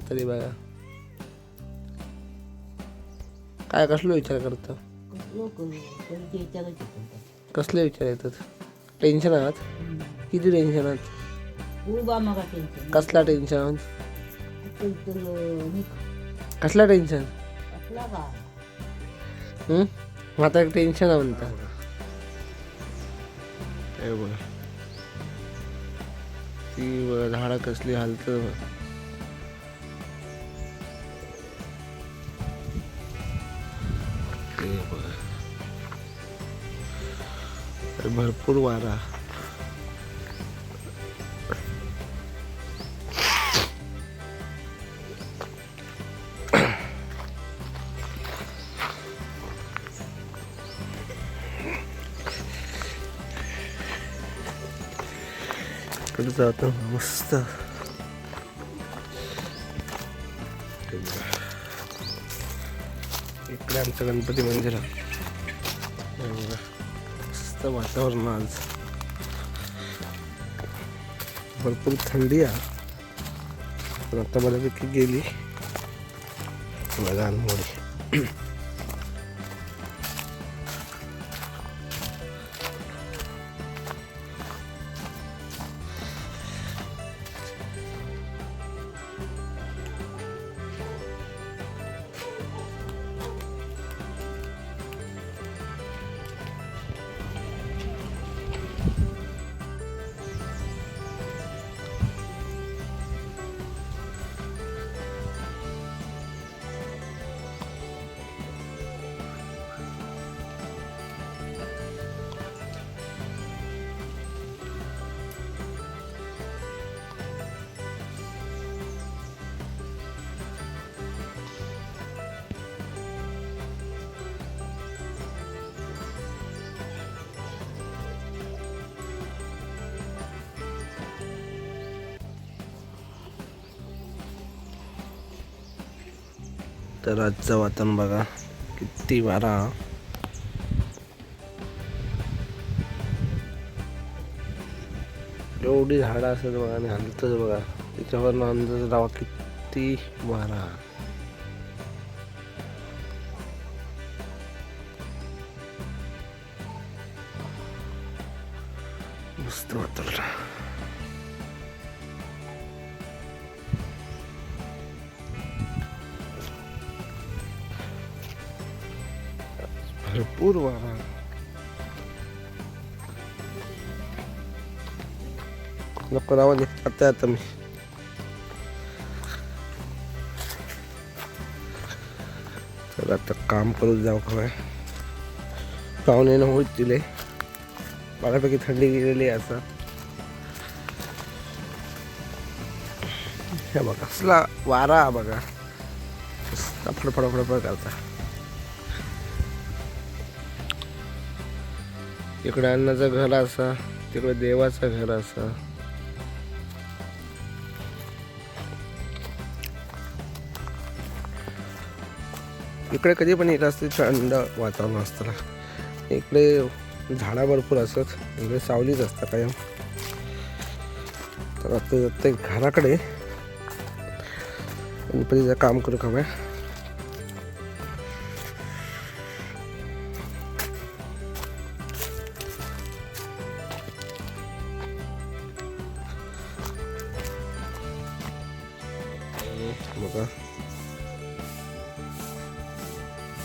तरी बघा. काय कसलो विचार करता? कसले विचार येतात? टेन्शन आहात? किती टेन्शन आहात? कसला टेन्शन? कसला टेन्शन? आता एक टेन्शन आहे म्हणता. ती झाडं कसली हालत. भरपूर वारा. इकडे जातो मस्त. इकडे आमचं गणपती मंदिर आहे. मस्त वातावरण आज. भरपूर थंडी आहे पण आता बऱ्यापैकी गेली गानमुळे. तर आजचं वातावरण बघा किती वारा. एवढी झाडं असत बघा आणि हलतच बघा. त्याच्यावर अंदाज लावा किती वारा. मस्त वातावरण. भरपूर वारा. नको रावा निघते आता मी. तर आता काम करू जाऊ काय. पाहुणे न होत दिले. बऱ्यापैकी थंडी गेलेली असं. हे बघा कसला वारा बघा. फडफड करता. इकडे अन्नाचं घर असा, तिकडे देवाचं घर असा. इकडे कधी पण एक असते थंड वातावरण असतं. इकडे झाडा भरपूर असतात. इकडे सावलीच असतं कायम. तर आता घराकडे गणपतीचं काम करू हवं. बघा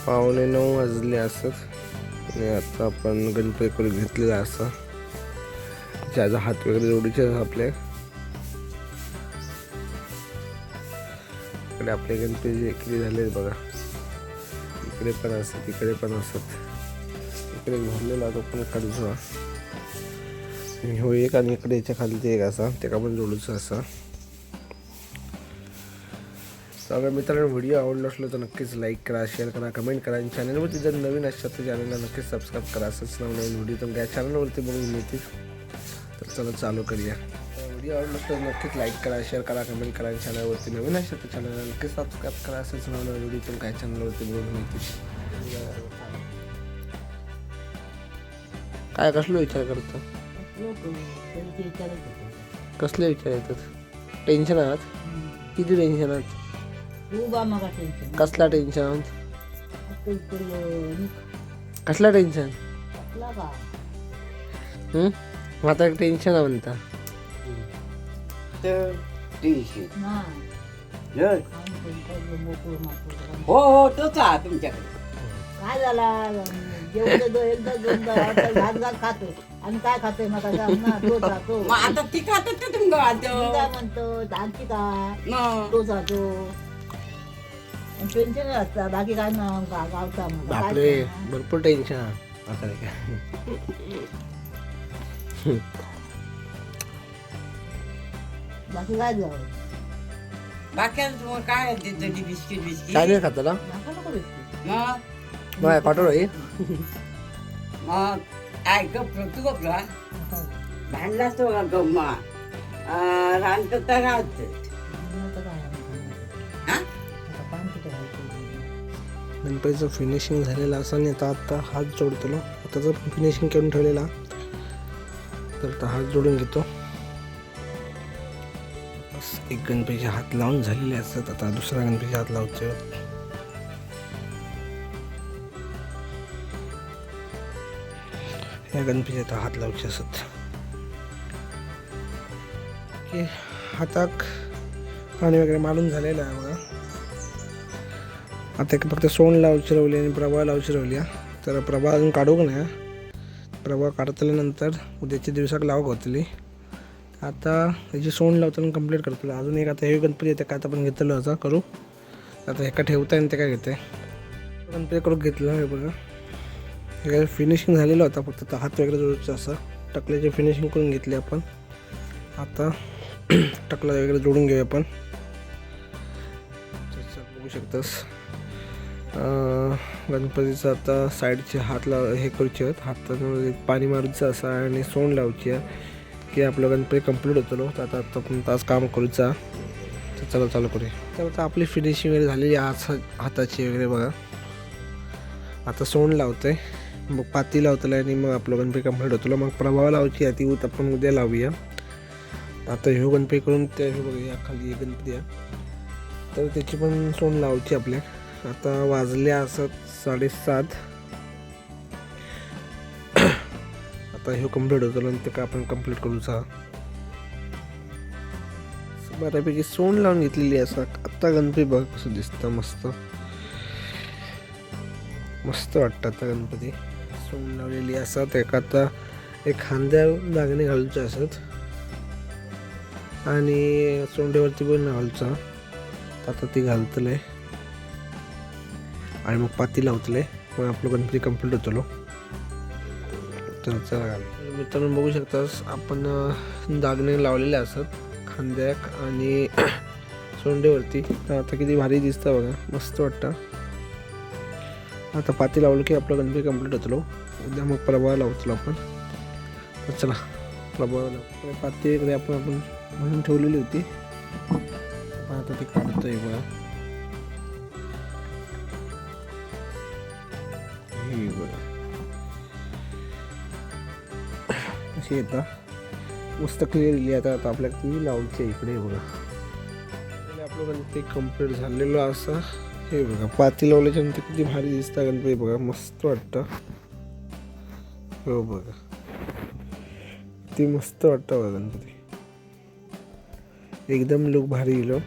9:15 वाजले असत आणि आता आपण गणपती करून घेतलेला असं. ज्याचा हात वगैरे जोडीचे आपले. इकडे आपले गणपती इकडे झाले बघा. इकडे पण असत, इकडे पण असत. इकडे भरलेला तो पण काढूचा हो एक आणि इकडे याच्या खाली ते एक असा त्याला पण जोडूचं असं. तर अगर मित्रांनो व्हिडिओ आवडला असलो तर नक्कीच लाईक करा, शेअर करा, कमेंट करा. आणि चॅनलवरती जर नवीन असतात तर चॅनलला नक्कीच सबस्क्राईब करा. असंच नवीन व्हिडिओ तुमच्या चॅनलवरती बघून मिळतील. तर चला चालू करूया. व्हिडिओ आवडला तर नक्कीच लाईक करा, शेअर करा, कमेंट करा. आणि चॅनलवरती नवीन असतात तर चॅनलला नक्कीच सबस्क्राईब करा. असंच नवीन व्हिडिओ तुमच्या चॅनलवरती बघून मिळतील. काय कसलो विचार करता? कसले विचार येतात? टेन्शन आहात? किती टेन्शन आहात? कसला टेन्शन कसला टेन्शन आता टेन्शन म्हणता हो हो तोच आहे तुमच्याकडे. काय झाला एकदा दोनदा घात घात खातो आणि काय खातोय मग तोच राहतो. मग आता ती खातात का तुम्ही गावात? काय म्हणतो आणखी काय मग तोच राहतो. पेन्शन असतात बाकी काय ना गावचा मग काय बापरे करणार? भरपूर टेन्शन आता काय बाकी काय जावं बाकी काय आहे ते जडी बिस्किट बिस्किट काय नाही खाता ना नका नको भेटू. मग मग कॉटन होई मग काय गप तू गपला नका. भांडलास तो गम्मा रान करता राहत आता काय आहे? हा आता पाणी कुठे घालतो? गणपतीचं फिनिशिंग झालेलं असं आणि आता हात जोडतो आता जर फिनिशिंग करून ठेवलेला तर आता हात जोडून घेतो. बस एक गणपतीचे हात लावून झालेले असतात आता दुसरा गणपतीचे हात लावचे. या गणपती आता हात लावचे असत. हाताक पाणी वगैरे मारून झालेलं आहे बघा. आता एक फक्त सोंड लावची राहिली आणि प्रभा लावची राहिली. तर प्रभा अजून काढूक नाही. प्रभा काढतल्यानंतर उद्याच्या दिवसाक लावक होतली. आता याची सोंड लावताना कंप्लीट करतलो. अजून एक आता हे गणपती येते काय आपण घेतलं होतं करू. आता एका ठेवता आणि ते काय घेते गणपती करून घेतलं हे बघा. हे काय फिनिशिंग झालेलं होतं फक्त आता हात वगैरे जोडायचं असं टकल्याची फिनिशिंग करून घेतली आपण. आता टकला वगैरे जोडून घेऊया आपण. बघू शकतास गणपतीचं आता साईडचे हात हे करूचे आहेत. हातामध्ये पाणी मारूचं असं आणि सोंड लावची आहे की आपलं गणपती कंप्लीट होतो. तर आता आपण तास काम करूचा. तर चला चालू करूया. तर आता आपली फिनिशिंग वगैरे झालेली हाताची वगैरे बघा. आता सोंड लावतोय मग पाती लावतलं आणि मग आपलं गणपती कंप्लीट होतो. मग प्रभाव लावची आहे ती आपण उद्या लावूया. आता ह्यो गणपती करून त्या ह्यो बघूया खाली एक गणपती आहे तर त्याची पण सोंड लावची आपल्या. आता वाजले असं 7:30. आता ह्यो कंप्लीट होतो आणि ते काय आपण कंप्लीट करूचा. बऱ्यापैकी सोंड लावून घेतलेली असं. आता गणपती बघ कसं दिसतं मस्त मस्त वाटतं. आता गणपती सोंड लावलेली असत. एक आता एक खांद्या दागिने घालूचे असत आणि सोंडेवरती पण घालचा. आता ती घालतले आणि मग पाती लावतले. मग आपलं गणपती कंप्लीट होतो. तर चला घाल मित्रांनो बघू शकतास आपण दागिने लावलेले असत खांद्याक आणि सोंडेवरती. तर आता किती भारी दिसतं बघा मस्त वाटतं. आता पाती लावलं की आपलं गणपती कंप्लीट होतो. उद्या मग प्रभाव लावतो आपण. तर चला प्रभाव लाव. पाती वगैरे आपण म्हणून ठेवलेली होती. आता ती काढतोय बघा. हे बघा अशी येतात मस्त क्लिअर इली. आता आपल्याला ती लावची इकडे बघा. आपलं गणपती कंप्लीट झालेलं असं हे बघा. पाती लावल्याच्या नंतर किती भारी दिसतं गणपती बघा मस्त वाटतं. हो बघा ती मस्त वाटतं बघा गणपती एकदम लुक भारी येलो.